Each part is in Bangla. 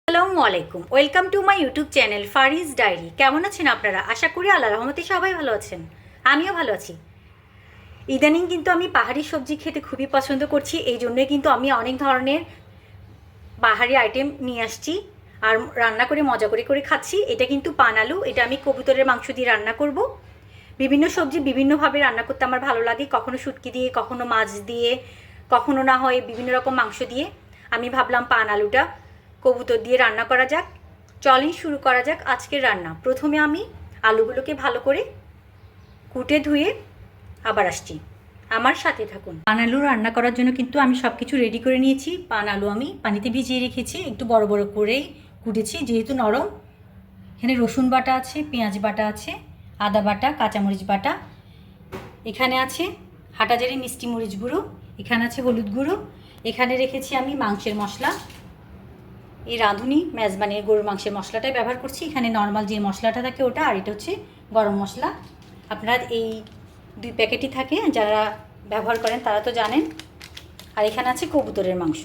আসসালামু আলাইকুম, welcome to my YouTube channel Fariz diary. কেমন আছেন আপনারা? আশা করি আল্লাহর রহমতে সবাই ভালো আছেন, আমিও ভালো আছি। ইদানিং কিন্তু আমি পাহাড়ি সবজি খেতে খুবই পছন্দ করছি, এই জন্যই কিন্তু আমি অনেক ধরনের পাহাড়ি আইটেম নিয়ে আসছি আর রান্না করে মজা করে করে খাচ্ছি। এটা কিন্তু পান আলু, এটা আমি কবুতরের মাংস দিয়ে রান্না করব। বিভিন্ন সবজি বিভিন্নভাবে রান্না করতে আমার ভালো লাগে, কখনো শুটকি দিয়ে, কখনো মাছ দিয়ে, কখনো না হয় বিভিন্ন রকম মাংস দিয়ে। আমি ভাবলাম পান আলুটা কবুতর দিয়ে রান্না করা যাক। চলেন শুরু করা যাক আজকের রান্না। প্রথমে আমি আলুগুলোকে ভালো করে কুটে ধুয়ে আবার আসছি, আমার সাথে থাকুন। পান আলু রান্না করার জন্য কিন্তু আমি সব কিছু রেডি করে নিয়েছি। পান আলু আমি পানিতে ভিজিয়ে রেখেছি, একটু বড় বড় করেই কুটেছি যেহেতু নরম। এখানে রসুন বাটা আছে, পেঁয়াজ বাটা আছে, আদা বাটা, কাঁচামরিচ বাটা, এখানে আছে হাটাজারি মিষ্টি মরিচ গুঁড়ো, এখানে আছে হলুদ গুঁড়ো, এখানে রেখেছি আমি মাংসের মশলা। এই রাঁধুনি মেজবানির গরুর মাংসের মশলাটাই ব্যবহার করছি। এখানে নর্মাল যে মশলাটা থাকে ওটা, আর এটা হচ্ছে গরম মশলা। আপনারা এই দুই প্যাকেটই থাকে, যারা ব্যবহার করেন তারা তো জানেন। আর এখানে আছে কবুতরের মাংস।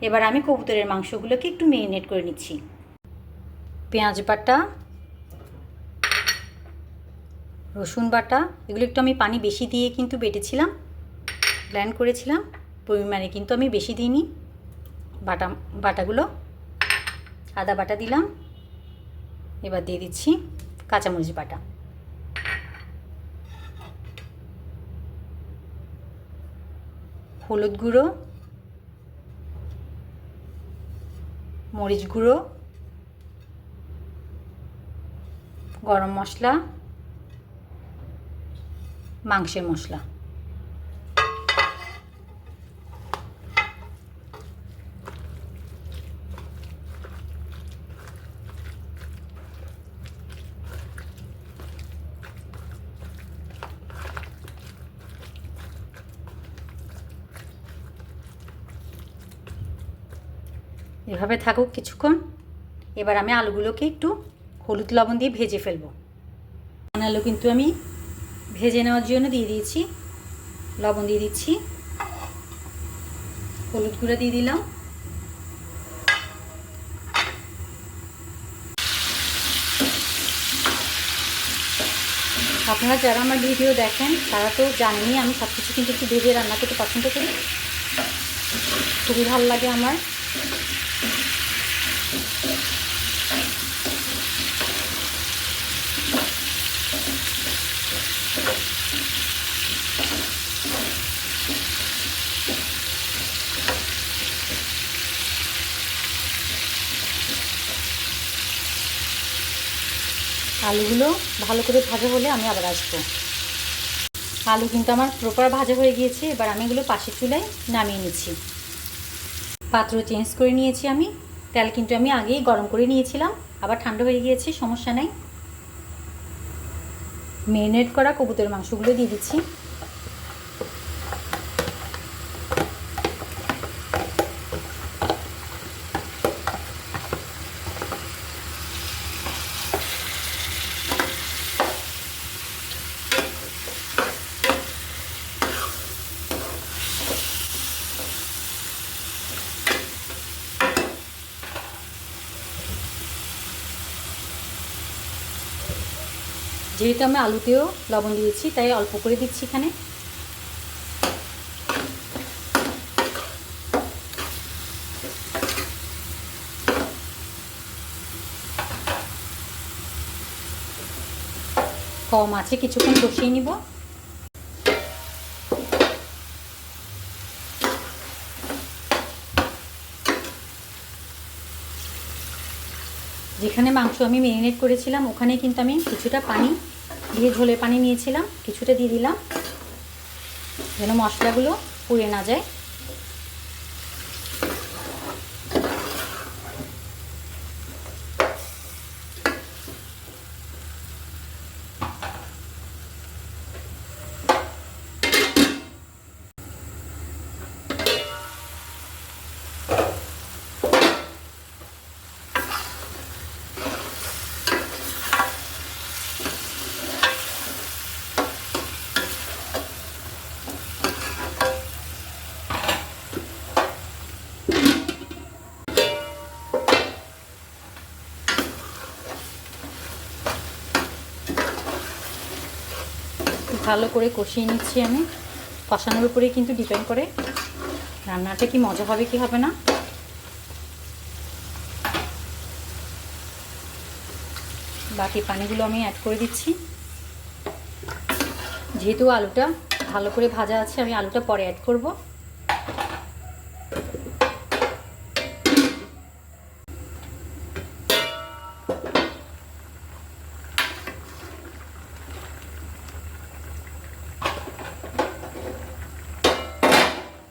এবার আমি কবুতরের মাংসগুলোকে একটু মেরিনেট করে নিচ্ছি। পেঁয়াজ বাটা, রসুন বাটা, এগুলো একটু আমি পানি বেশি দিয়ে কিন্তু বেটেছিলাম, ব্লেন্ড করেছিলাম, পরিমাণে কিন্তু আমি বেশি দিইনি বাটাগুলো। আদা বাটা দিলাম, এবার দিয়ে দিচ্ছি কাঁচামরিচ বাটা, হলুদ গুঁড়ো, মরিচ গুঁড়ো, গরম মশলা, মাংসের মশলা। এভাবে থাকুক কিছুক্ষণ। এবার আমি আলুগুলোকে একটু হলুদ লবণ দিয়ে ভেজে ফেলবো। আলু কিন্তু আমি ভেজে নেওয়ার জন্য দিয়ে দিয়েছি, লবণ দিয়ে দিচ্ছি, হলুদ গুঁড়ো দিয়ে দিলাম। আপনারা যারা আমার ভিডিও দেখেন তারা তো জানেনই আমি সব কিছু কিন্তু একটু ভেজে রান্না করতে পছন্দ করি, খুবই ভালো লাগে আমার। আলুগুলো ভালো করে ভাজা হলে আমি আবার আসবো। আলু কিন্তু আমার প্রপার ভাজা হয়ে গিয়েছে, এবার আমি এগুলো পাশের চুলায় নামিয়ে নিচ্ছি। পাত্র চেঞ্জ করে নিয়েছি আমি, তেল কিন্তু আমি আগেই গরম করে নিয়েছিলাম, আবার ঠান্ডা হয়ে গিয়েছে, সমস্যা নেই। ম্যারিনেট করা কবুতরের মাংসগুলো দিয়ে দিচ্ছি। যেহেতু আমি আলুতেও লবণ দিয়েছি তাই অল্প করে দিচ্ছি এখানে। কম আছে কিছুক্ষণ কষিয়ে নিব। যেখানে মাংস আমি ম্যারিনেট করেছিলাম ওখানে কিন্তু আমি কিছুটা পানি দিয়ে, ঝোলের পানি নিয়েছিলাম, কিছুটা দিয়ে দিলাম যেন মশলাগুলো পুড়ে না যায়। ভালো করে কষিয়ে নিচ্ছি আমি। কষানোর উপরেই কিন্তু ডিপেন্ড করে রান্নাটা কি মজা হবে কি হবে না। বাকি পানিগুলো আমি অ্যাড করে দিচ্ছি। যেহেতু আলুটা ভালো করে ভাজা আছে, আমি আলুটা পরে অ্যাড করব।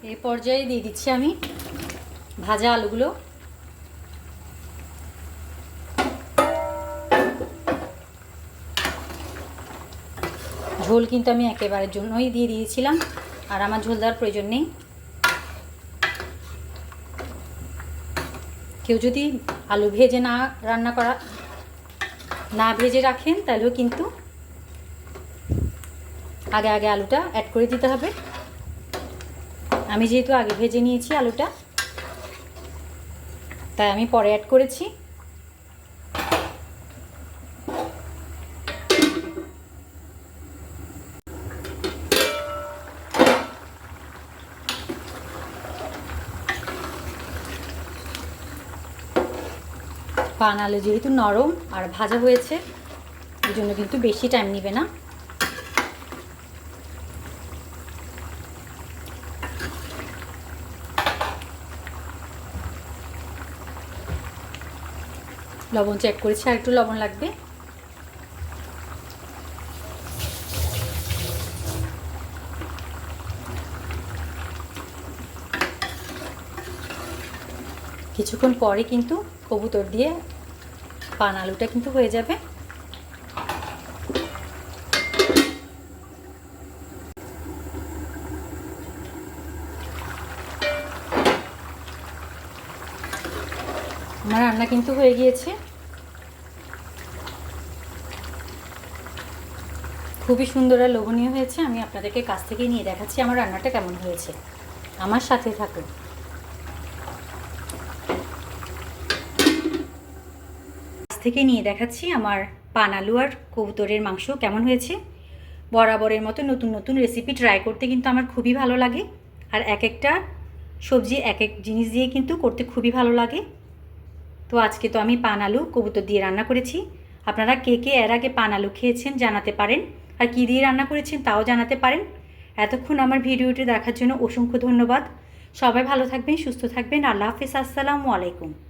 এই পর্যায়ে দিয়ে দিচ্ছি আমি ভাজা আলুগুলো। ঝোল কিন্তু আমি একেবারের জন্যই দিয়ে দিয়েছিলাম, আর আমার ঝোল দেওয়ার প্রয়োজন নেই। কেউ যদি আলু ভেজে না ভেজে রাখেন, তাহলেও কিন্তু আগে আগে আলুটা অ্যাড করে দিতে হবে। আমি যেহেতু আগে ভেজে নিয়েছি আলুটা, তাই আমি পরে অ্যাড করেছি। পান আলু যেহেতু নরম আর ভাজা হয়েছে, এই জন্য কিন্তু বেশি টাইম নেবে না। লবণ চেক করেছি, আর একটু লবণ লাগবে। কিছুক্ষণ পরে কিন্তু কবুতর দিয়ে পান আলুটা কিন্তু হয়ে যাবে। আমার রান্না কিন্তু হয়ে গিয়েছে। খুবই সুন্দর আর লোভনীয় হয়েছে। আমি আপনাদেরকে কাছ থেকে নিয়ে দেখাচ্ছি আমার রান্নাটা কেমন হয়েছে। আমার সাথে থাকুন। কাছ থেকে নিয়ে দেখাচ্ছি আমার পান আলু আর কবুতরের মাংস কেমন হয়েছে। বরাবরের মতো নতুন নতুন রেসিপি ট্রাই করতে কিন্তু আমার খুবই ভালো লাগে, আর এক একটা সবজি এক এক জিনিস দিয়ে কিন্তু করতে খুবই ভালো লাগে। তো আজকে তো আমি পান আলু কবুতর দিয়ে রান্না করেছি। আপনারা কে কে এর আগে পান আলু খেয়েছেন জানাতে পারেন, আর কী দিয়ে রান্না করেছেন তাও জানাতে পারেন। এতক্ষণ আমার ভিডিওটি দেখার জন্য অসংখ্য ধন্যবাদ। সবাই ভালো থাকবেন, সুস্থ থাকবেন। আল্লাহ হাফেজ, আসসালামু আলাইকুম।